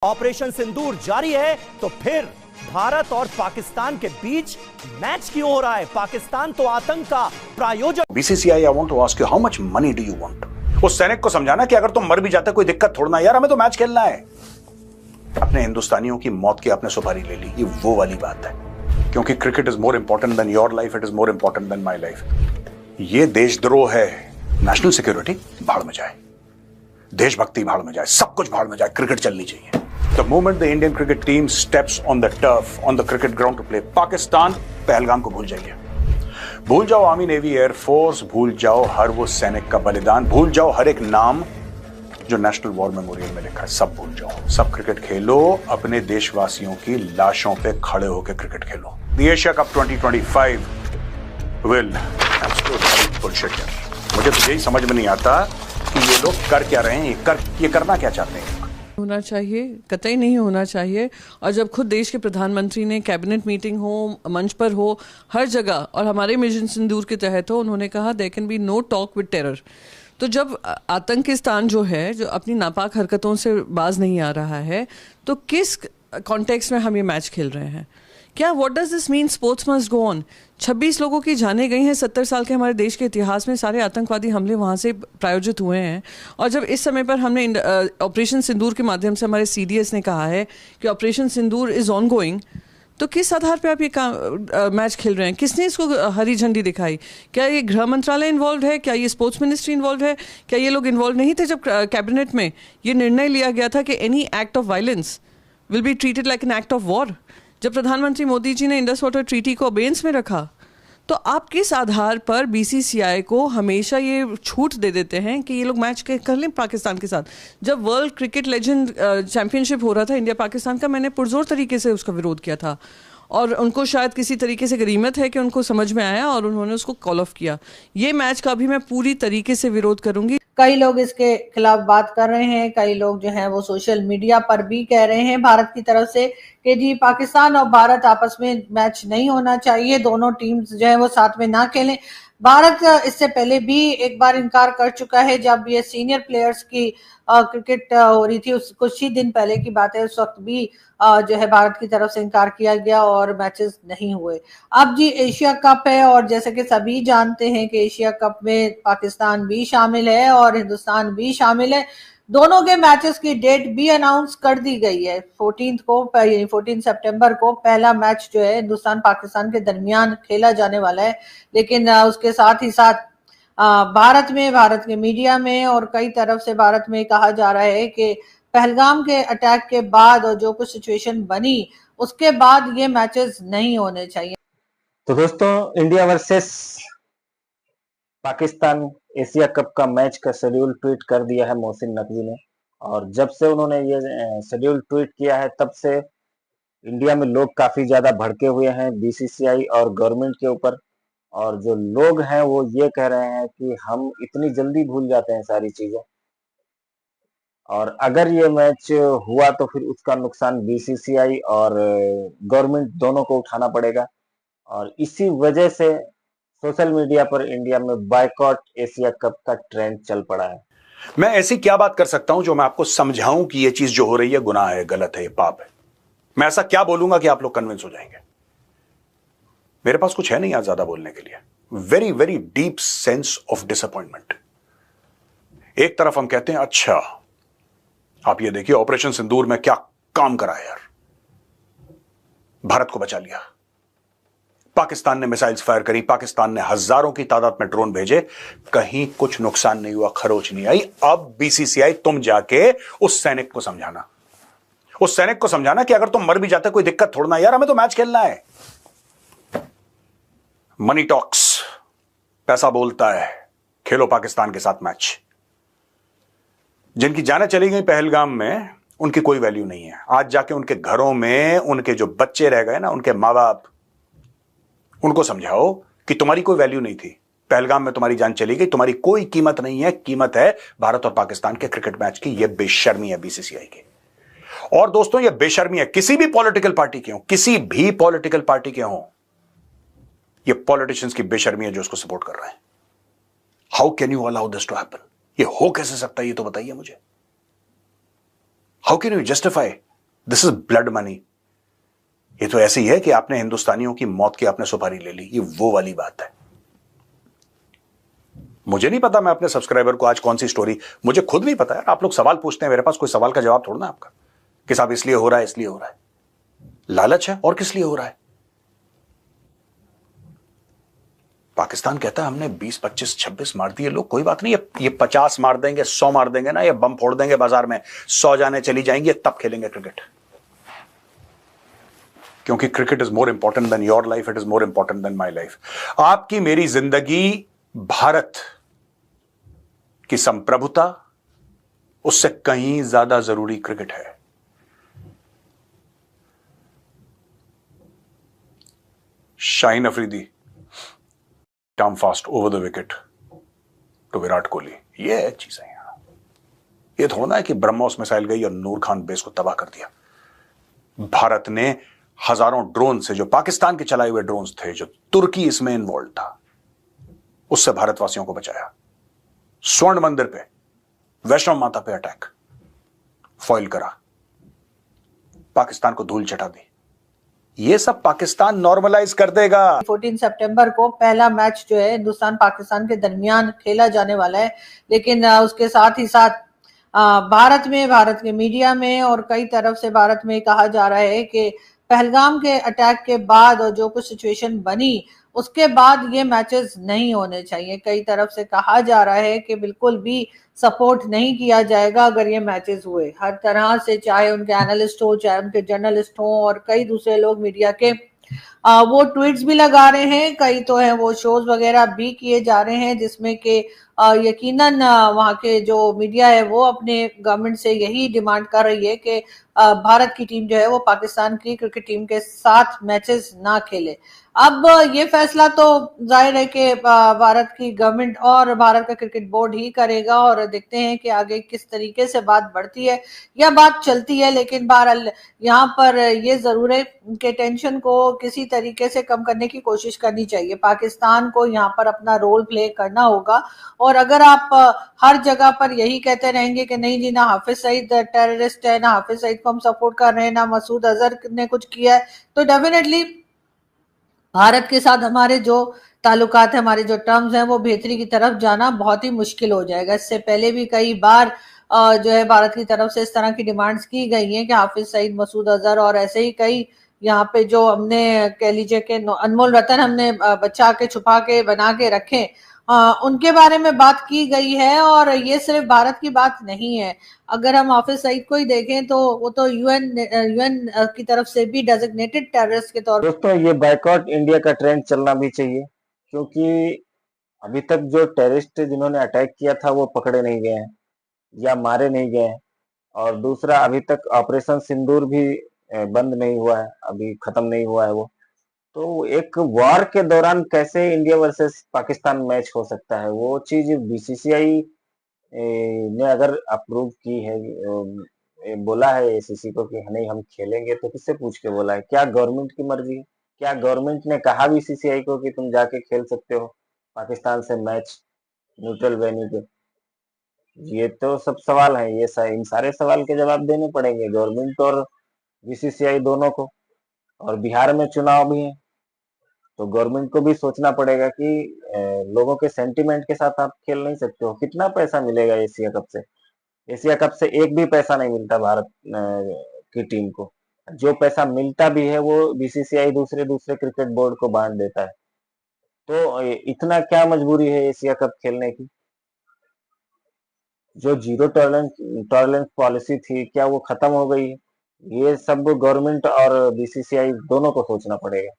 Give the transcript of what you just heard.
Operation सिंदूर जारी है तो फिर भारत और पाकिस्तान के बीच मैच क्यों हो रहा है? पाकिस्तान तो आतंक का प्रायोजक। BCCI, I want to ask you, how much money do you want? उस सैनिक को समझाना कि अगर तुम मर भी जाते कोई दिक्कत थोड़ा, यार हमें तो मैच खेलना है। अपने हिंदुस्तानियों की मौत की आपने सुपारी ले ली, ये वो वाली बात है। क्योंकि cricket is more important than your life, it is more important than my life. ये देशद्रोह है। नेशनल सिक्योरिटी भाड़ में जाए, देशभक्ति भाड़ में जाए, सब कुछ भाड़ में जाए, क्रिकेट चलनी चाहिए। The moment the Indian cricket team steps on the turf, on the cricket ground to play, Pakistan Pahalgam को भूल जाइए। भूल जाओ आर्मी, नेवी, एयरफोर्स, भूल जाओ हर वो सैनिक का बलिदान, भूल जाओ हर एक नाम जो नेशनल वॉर मेमोरियल में लिखा है, सब भूल जाओ। सब क्रिकेट खेलो, अपने देशवासियों की लाशों पे खड़े होकर cricket Khelo. The Asia Cup 2025 will absolutely bullshit। मुझे तो यही समझ में नहीं आता कि ये लोग कर क्या रहे हैं, ये करना क्या चाहते हैं। होना चाहिए, कतई नहीं होना चाहिए। और जब खुद देश के प्रधानमंत्री ने कैबिनेट मीटिंग हो, मंच पर हो, हर जगह, और हमारे मिशन सिंदूर के तहत हो, उन्होंने कहा there can be no talk with terror. तो जब आतंकिस्तान जो है, जो अपनी नापाक हरकतों से बाज नहीं आ रहा है, तो किस कॉन्टेक्स्ट में हम ये मैच खेल रहे हैं? क्या what does this mean? Sports must go on. 26 लोगों की जानें गई हैं। 70 साल के हमारे देश के इतिहास में सारे आतंकवादी हमले वहाँ से प्रायोजित हुए हैं। और जब इस समय पर हमने ऑपरेशन सिंदूर के माध्यम से, हमारे CDS ने कहा है कि operation Sindoor is on going, तो किस आधार पे आप ये मैच खेल रहे हैं? किसने इसको हरी झंडी दिखाई? क्या ये गृह मंत्रालय इन्वॉल्व है? क्या ये स्पोर्ट्स मिनिस्ट्री इन्वॉल्व है? क्या ये लोग इन्वॉल्व नहीं थे जब कैबिनेट में ये निर्णय लिया गया था कि any act of violence will be treated like an act of war? जब प्रधानमंत्री मोदी जी ने इंडस वाटर ट्रीटी को अबेंस में रखा, तो आप किस आधार पर BCCI को हमेशा ये छूट दे देते हैं कि ये लोग मैच कर लें पाकिस्तान के साथ? जब वर्ल्ड क्रिकेट लेजेंड चैंपियनशिप हो रहा था इंडिया पाकिस्तान का, मैंने पुरजोर तरीके से उसका विरोध किया था। और उनको शायद किसी तरीके से गनीमत है कि उनको समझ में आया और उन्होंने उसको कॉल ऑफ किया। ये मैच का भी मैं पूरी तरीके से विरोध करूंगी। कई लोग इसके खिलाफ बात कर रहे हैं, कई लोग जो हैं वो सोशल मीडिया पर भी कह रहे हैं भारत की तरफ से कि जी पाकिस्तान और भारत आपस में मैच नहीं होना चाहिए, दोनों टीम्स जो है वो साथ में ना खेलें। भारत इससे पहले भी एक बार इनकार कर चुका है, जब ये सीनियर प्लेयर्स की क्रिकेट हो रही थी, उस कुछ ही दिन पहले की बात है, उस वक्त भी जो है भारत की तरफ से इनकार किया गया और मैचेस नहीं हुए। अब जी एशिया कप है और जैसे कि सभी जानते हैं कि एशिया कप में पाकिस्तान भी शामिल है और हिंदुस्तान भी शामिल है। दोनों के मैचेस की डेट भी अनाउंस कर दी गई है। 14 सितंबर को पहला मैच जो है हिंदुस्तान पाकिस्तान के दरमियान खेला जाने वाला है। लेकिन उसके साथ ही साथ भारत के मीडिया में और कई तरफ से भारत में कहा जा रहा है कि पहलगाम के अटैक के बाद और जो कुछ सिचुएशन बनी उसके बाद ये मैचेस नहीं होने चाहिए। तो दोस्तों, India versus Pakistan Asia cup का मैच का शेड्यूल ट्वीट कर दिया है मोहसिन नकवी ने। और जब से उन्होंने ये शेड्यूल ट्वीट किया है, तब से इंडिया में लोग काफी ज्यादा भड़के हुए हैं BCCI और गवर्नमेंट के ऊपर। और जो लोग हैं वो ये कह रहे हैं कि हम इतनी जल्दी भूल जाते हैं सारी चीजें, और अगर ये मैच हुआ तो फिर उसका नुकसान BCCI और गवर्नमेंट दोनों को उठाना पड़ेगा। और इसी वजह से सोशल मीडिया पर इंडिया में बायकॉट एशिया कप का ट्रेंड चल पड़ा है। मैं ऐसी क्या बात कर सकता हूं जो मैं आपको समझाऊं कि यह चीज जो हो रही है गुनाह है, गलत है, पाप है? मैं ऐसा क्या बोलूंगा कि आप लोग कन्विंस हो जाएंगे? मेरे पास कुछ है नहीं आज ज्यादा बोलने के लिए। Very very deep sense of disappointment. एक तरफ हम कहते हैं अच्छा, आप ये देखिए ऑपरेशन सिंदूर में क्या काम करा है यार, भारत को बचा लिया, पाकिस्तान ने मिसाइल्स फायर करी, पाकिस्तान ने हजारों की तादाद में ड्रोन भेजे, कहीं कुछ नुकसान नहीं हुआ, खरोच नहीं आई। अब BCCI तुम जाके उस सैनिक को समझाना कि अगर तुम मर भी जाते कोई दिक्कत थोड़ा, यार हमें तो मैच खेलना है। मनी टॉक्स, पैसा बोलता है, खेलो पाकिस्तान के साथ मैच। जिनकी जानें चली गई पहलगाम में, उनकी कोई वैल्यू नहीं है। आज जाके उनके घरों में उनके जो बच्चे रह गए ना, उनके मां बाप, उनको समझाओ कि तुम्हारी कोई वैल्यू नहीं थी, पहलगाम में तुम्हारी जान चली गई, तुम्हारी कोई कीमत नहीं है। कीमत है भारत और पाकिस्तान के क्रिकेट मैच की। यह बेशर्मी है BCCI की। और दोस्तों, यह बेशर्मी है किसी भी पॉलिटिकल पार्टी के हो, किसी भी पॉलिटिकल पार्टी के हो। यह पॉलिटिशियंस की बेशर्मी है जो उसको सपोर्ट कर रहे हैं। How can you allow this to happen? ये हो कैसे सकता है, ये तो बताइए मुझे। How can you justify this is blood money. ये तो ऐसी है कि आपने हिंदुस्तानियों की मौत की आपने सुपारी ले ली, ये वो वाली बात है। मुझे नहीं पता मैं अपने सब्सक्राइबर को आज कौन सी स्टोरी, मुझे खुद नहीं पता है। आप लोग सवाल पूछते हैं, मेरे पास कोई सवाल का जवाब थोड़ा ना आपका कि साहब इसलिए हो रहा है, इसलिए हो रहा है। लालच है और किस लिए हो रहा है। पाकिस्तान कहता है हमने 20, 25, 26 मार दिए लोग, कोई बात नहीं, ये 50 मार देंगे, 100 मार देंगे ना, ये बम फोड़ देंगे बाजार में, 100 जाने चली जाएंगी, तब खेलेंगे क्रिकेट। क्योंकि cricket is more important than your life, it is more important than my life. आपकी मेरी जिंदगी, भारत की संप्रभुता, उससे कहीं ज्यादा जरूरी क्रिकेट है। Shaheen Afridi term fast over the wicket to Virat Kohli, ये चीजें हैं। ये थोड़ा ना है कि ब्रह्मोस मिसाइल गई और नूर खान बेस को तबाह कर दिया। भारत ने हजारों ड्रोन से, जो पाकिस्तान के चलाए हुए ड्रोन्स थे, जो तुर्की इसमें इन्वॉल्व था, उससे भारतवासियों को बचाया। स्वर्ण मंदिर पे, वैष्णव माता पे अटैक फॉइल करा, पाकिस्तान को धूल चटा दी। ये सब पाकिस्तान नॉर्मलाइज कर देगा। 14 सितंबर को पहला मैच जो है हिंदुस्तान पाकिस्तान के दरमियान खेला जाने वाला है, लेकिन उसके साथ ही साथ भारत के मीडिया में और कई तरफ से भारत में कहा जा रहा है कि पहलगाम के अटैक के बाद और जो कुछ सिचुएशन बनी उसके बाद ये मैचेस नहीं होने चाहिए। कई तरफ से कहा जा रहा है कि बिल्कुल भी सपोर्ट नहीं किया जाएगा अगर ये मैचेस हुए, हर तरह से, चाहे उनके एनालिस्ट हो, चाहे उनके जर्नलिस्ट हो और कई दूसरे लोग मीडिया के, वो ट्वीट्स भी लगा रहे हैं, कई तो है वो शोज वगैरह भी किए जा रहे हैं जिसमें कि यकीनन वहाँ के जो मीडिया है वो अपने गवर्नमेंट से यही डिमांड कर रही है कि भारत की टीम जो है वो पाकिस्तान की क्रिकेट टीम के साथ मैचेस ना खेले। अब ये फैसला तो जाहिर है कि भारत की गवर्नमेंट और भारत का क्रिकेट बोर्ड ही करेगा और देखते हैं कि आगे किस तरीके से बात बढ़ती है या बात चलती है। लेकिन बहरहाल यहाँ पर ये जरूर है कि टेंशन को किसी तरीके से कम करने की कोशिश करनी चाहिए। पाकिस्तान को यहाँ पर अपना रोल प्ले करना होगा और अगर आप हर जगह पर यही कहते रहेंगे कि नहीं जी, ना हाफिज सईद टेररिस्ट है, ना हाफिज सईद को हम सपोर्ट कर रहे हैं, ना मसूद अजहर ने कुछ किया है, तो डेफिनेटली भारत के साथ हमारे जो ताल्लुकात है, हमारे जो टर्म्स हैं, वो बेहतरी की तरफ जाना बहुत ही मुश्किल हो जाएगा। इससे पहले भी कई बार जो है भारत की तरफ से इस तरह की डिमांड्स की गई हैं कि हाफिज सईद, मसूद अजहर और ऐसे ही कई यहाँ पे जो हमने कह लीजिए कि अनमोल रतन हमने बचा के, छुपा के, बना के रखे, उनके बारे में बात की गई है। और ये सिर्फ भारत की बात नहीं है, अगर हम हाफिज सईद को ही देखें तो वो तो यूएन की तरफ से भी डेजिग्नेटेड टेररिस्ट के तौर पर। दोस्तों, ये बायकॉट इंडिया का ट्रेंड चलना भी चाहिए, क्योंकि अभी तक जो टेररिस्ट जिन्होंने अटैक किया था वो पकड़े नहीं गए हैं या मारे नहीं गए हैं। और दूसरा, अभी तक ऑपरेशन सिंदूर भी बंद नहीं हुआ है, अभी खत्म नहीं हुआ है वो। तो एक वॉर के दौरान कैसे इंडिया वर्सेस पाकिस्तान मैच हो सकता है, वो चीज बीसीसीआई ने अगर अप्रूव की है, बोला है एसीसी को कि नहीं हम खेलेंगे, तो किससे पूछ के बोला है? क्या गवर्नमेंट की मर्जी है? क्या गवर्नमेंट ने कहा बीसीसीआई को कि तुम जाके खेल सकते हो पाकिस्तान से मैच न्यूट्रल वेन्यू पे? ये तो सब सवाल है, इन सारे सवाल के जवाब देने पड़ेंगे गवर्नमेंट और बीसीसीआई दोनों को। और बिहार में चुनाव भी है, तो गवर्नमेंट को भी सोचना पड़ेगा कि लोगों के सेंटीमेंट के साथ आप खेल नहीं सकते हो। कितना पैसा मिलेगा एशिया कप से? एशिया कप से एक भी पैसा नहीं मिलता भारत की टीम को। जो पैसा मिलता भी है वो बीसीसीआई दूसरे दूसरे क्रिकेट बोर्ड को बांट देता है। तो इतना क्या मजबूरी है एशिया कप खेलने की? जो जीरो टॉलरेंस पॉलिसी थी, क्या वो खत्म हो गई है? ये सब गवर्नमेंट और बीसीसीआई दोनों को सोचना पड़ेगा।